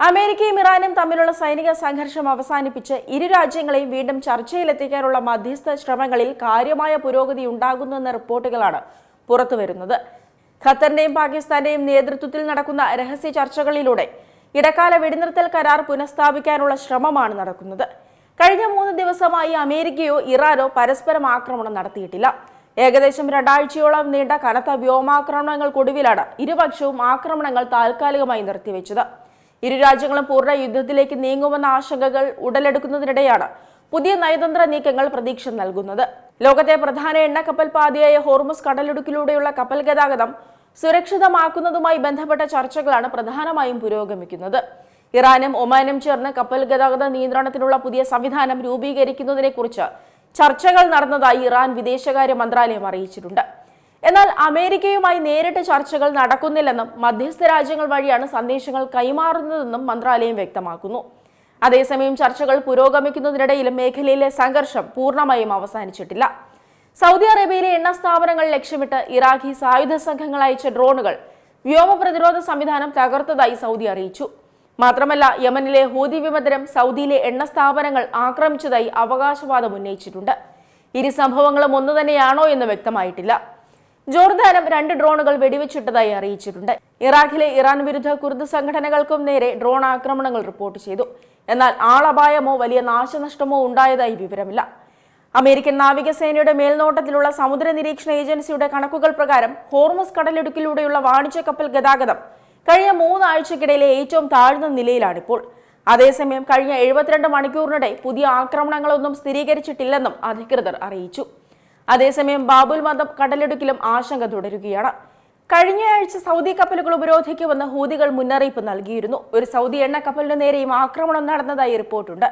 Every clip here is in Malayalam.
അമേരിക്കയും ഇറാനും തമ്മിലുള്ള സൈനിക സംഘർഷം അവസാനിപ്പിച്ച് ഇരു രാജ്യങ്ങളെയും വീണ്ടും ചർച്ചയിലെത്തിക്കാനുള്ള മധ്യസ്ഥ ശ്രമങ്ങളിൽ കാര്യമായ പുരോഗതി ഉണ്ടാകുന്നുവെന്ന റിപ്പോർട്ടുകളാണ് പുറത്തുവരുന്നത്. ഖത്തറിന്റെയും പാകിസ്ഥാന്റെയും നേതൃത്വത്തിൽ നടക്കുന്ന രഹസ്യ ചർച്ചകളിലൂടെ ഇടക്കാല വെടിനിർത്തൽ കരാർ പുനഃസ്ഥാപിക്കാനുള്ള ശ്രമമാണ് നടക്കുന്നത്. കഴിഞ്ഞ 3 ദിവസമായി അമേരിക്കയോ ഇറാനോ പരസ്പരം ആക്രമണം നടത്തിയിട്ടില്ല. ഏകദേശം 2 ആഴ്ചയോളം നീണ്ട കനത്ത വ്യോമാക്രമണങ്ങൾക്കൊടുവിലാണ് ഇരുപക്ഷവും ആക്രമണങ്ങൾ താൽക്കാലികമായി നിർത്തിവെച്ചത്. ഇരു രാജ്യങ്ങളും പൂർണ്ണ യുദ്ധത്തിലേക്ക് നീങ്ങുമെന്ന ആശങ്കകൾ ഉടലെടുക്കുന്നതിനിടെയാണ് പുതിയ നയതന്ത്ര നീക്കങ്ങൾ പ്രതീക്ഷ നൽകുന്നത്. ലോകത്തെ പ്രധാന എണ്ണക്കപ്പൽ പാതയായ ഹോർമുസ് കടലിടുക്കിലൂടെയുള്ള കപ്പൽ ഗതാഗതം സുരക്ഷിതമാക്കുന്നതുമായി ബന്ധപ്പെട്ട ചർച്ചകളാണ് പ്രധാനമായും പുരോഗമിക്കുന്നത്. ഇറാനും ഒമാനും ചേർന്ന് കപ്പൽ ഗതാഗത നിയന്ത്രണത്തിനുള്ള പുതിയ സംവിധാനം രൂപീകരിക്കുന്നതിനെക്കുറിച്ച് ചർച്ചകൾ നടന്നതായി ഇറാൻ വിദേശകാര്യ മന്ത്രാലയം അറിയിച്ചിട്ടുണ്ട്. എന്നാൽ അമേരിക്കയുമായി നേരിട്ട് ചർച്ചകൾ നടക്കുന്നില്ലെന്നും മധ്യസ്ഥ രാജ്യങ്ങൾ വഴിയാണ് സന്ദേശങ്ങൾ കൈമാറുന്നതെന്നും മന്ത്രാലയം വ്യക്തമാക്കുന്നു. അതേസമയം ചർച്ചകൾ പുരോഗമിക്കുന്നതിനിടയിലും മേഖലയിലെ സംഘർഷം പൂർണ്ണമായും അവസാനിച്ചിട്ടില്ല. സൗദി അറേബ്യയിലെ എണ്ണ സ്ഥാപനങ്ങൾ ലക്ഷ്യമിട്ട് ഇറാഖി സായുധ സംഘങ്ങൾ അയച്ച ഡ്രോണുകൾ വ്യോമ പ്രതിരോധ സംവിധാനം തകർത്തതായി സൗദി അറിയിച്ചു. മാത്രമല്ല, യമനിലെ ഹൂതി വിമതരും സൗദിയിലെ എണ്ണ സ്ഥാപനങ്ങൾ ആക്രമിച്ചതായി അവകാശവാദം ഉന്നയിച്ചിട്ടുണ്ട്. ഇരു സംഭവങ്ങളും ഒന്നു തന്നെയാണോ എന്ന് വ്യക്തമായിട്ടില്ല. ജോർദാനും 2 ഡ്രോണുകൾ വെടിവെച്ചിട്ടതായി അറിയിച്ചിട്ടുണ്ട്. ഇറാഖിലെ ഇറാൻ വിരുദ്ധ കുർദ് സംഘടനകൾക്കും നേരെ ഡ്രോൺ ആക്രമണങ്ങൾ റിപ്പോർട്ട് ചെയ്തു. എന്നാൽ ആളപായമോ വലിയ നാശനഷ്ടമോ ഉണ്ടായതായി വിവരമില്ല. അമേരിക്കൻ നാവികസേനയുടെ മേൽനോട്ടത്തിലുള്ള സമുദ്ര നിരീക്ഷണ ഏജൻസിയുടെ കണക്കുകൾ പ്രകാരം ഹോർമുസ് കടലിടുക്കിലൂടെയുള്ള വാണിജ്യ കപ്പൽ ഗതാഗതം കഴിഞ്ഞ 3 ആഴ്ചക്കിടയിലെ ഏറ്റവും താഴ്ന്ന നിലയിലാണിപ്പോൾ. അതേസമയം കഴിഞ്ഞ 72 മണിക്കൂറിനിടെ പുതിയ ആക്രമണങ്ങളൊന്നും സ്ഥിരീകരിച്ചിട്ടില്ലെന്നും അധികൃതർ അറിയിച്ചു. അതേസമയം ബാബുൽ മന്ദബ് കടലിടുക്കിലും ആശങ്ക തുടരുകയാണ്. കഴിഞ്ഞയാഴ്ച സൗദി കപ്പലുകൾ ഉപരോധിക്കുമെന്ന് ഹൂതികൾ മുന്നറിയിപ്പ് നൽകിയിരുന്നു. ഒരു സൗദി എണ്ണ കപ്പലിന് നേരെയും ആക്രമണം നടന്നതായി റിപ്പോർട്ടുണ്ട്.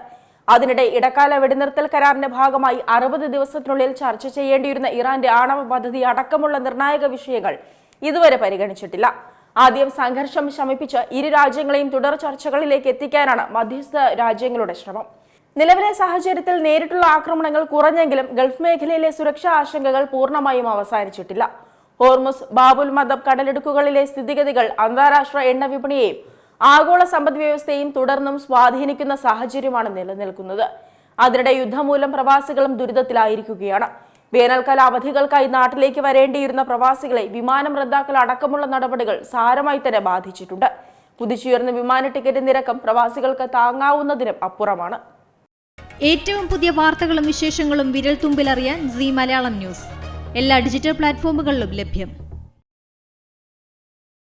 അതിനിടെ ഇടക്കാല വെടിനിർത്തൽ കരാറിന്റെ ഭാഗമായി 60 ദിവസത്തിനുള്ളിൽ ചർച്ച ചെയ്യേണ്ടിയിരുന്ന ഇറാന്റെ ആണവ പദ്ധതി അടക്കമുള്ള നിർണായക വിഷയങ്ങൾ ഇതുവരെ പരിഗണിച്ചിട്ടില്ല. ആദ്യം സംഘർഷം ശമിപ്പിച്ച് ഇരു രാജ്യങ്ങളെയും തുടർ ചർച്ചകളിലേക്ക് എത്തിക്കാനാണ് മധ്യസ്ഥ രാജ്യങ്ങളുടെ ശ്രമം. നിലവിലെ സാഹചര്യത്തിൽ നേരിട്ടുള്ള ആക്രമണങ്ങൾ കുറഞ്ഞെങ്കിലും ഗൾഫ് മേഖലയിലെ സുരക്ഷാ ആശങ്കകൾ പൂർണ്ണമായും അവസാനിച്ചിട്ടില്ല. ഹോർമുസ്, ബാബുൽ മന്ദബ് കടലിടുക്കുകളിലെ സ്ഥിതിഗതികൾ അന്താരാഷ്ട്ര എണ്ണ വിപണിയെയും ആഗോള സമ്പദ് വ്യവസ്ഥയെയും തുടർന്നും സ്വാധീനിക്കുന്ന സാഹചര്യമാണ് നിലനിൽക്കുന്നത്. അതിനിടെ യുദ്ധം മൂലം പ്രവാസികളും ദുരിതത്തിലായിരിക്കുകയാണ്. വേനൽക്കാല അവധികൾക്കായി നാട്ടിലേക്ക് വരേണ്ടിയിരുന്ന പ്രവാസികളെ വിമാനം റദ്ദാക്കൽ അടക്കമുള്ള നടപടികൾ സാരമായി തന്നെ ബാധിച്ചിട്ടുണ്ട്. കുതിച്ചുയർന്ന വിമാന ടിക്കറ്റ് നിരക്കും പ്രവാസികൾക്ക് താങ്ങാവുന്നതിനും അപ്പുറമാണ്. ഏറ്റവും പുതിയ വാർത്തകളും വിശേഷങ്ങളും വിരൽ തുമ്പിലറിയാൻ സീ മലയാളം ന്യൂസ് എല്ലാ ഡിജിറ്റൽ പ്ലാറ്റ്ഫോമുകളിലും ലഭ്യം.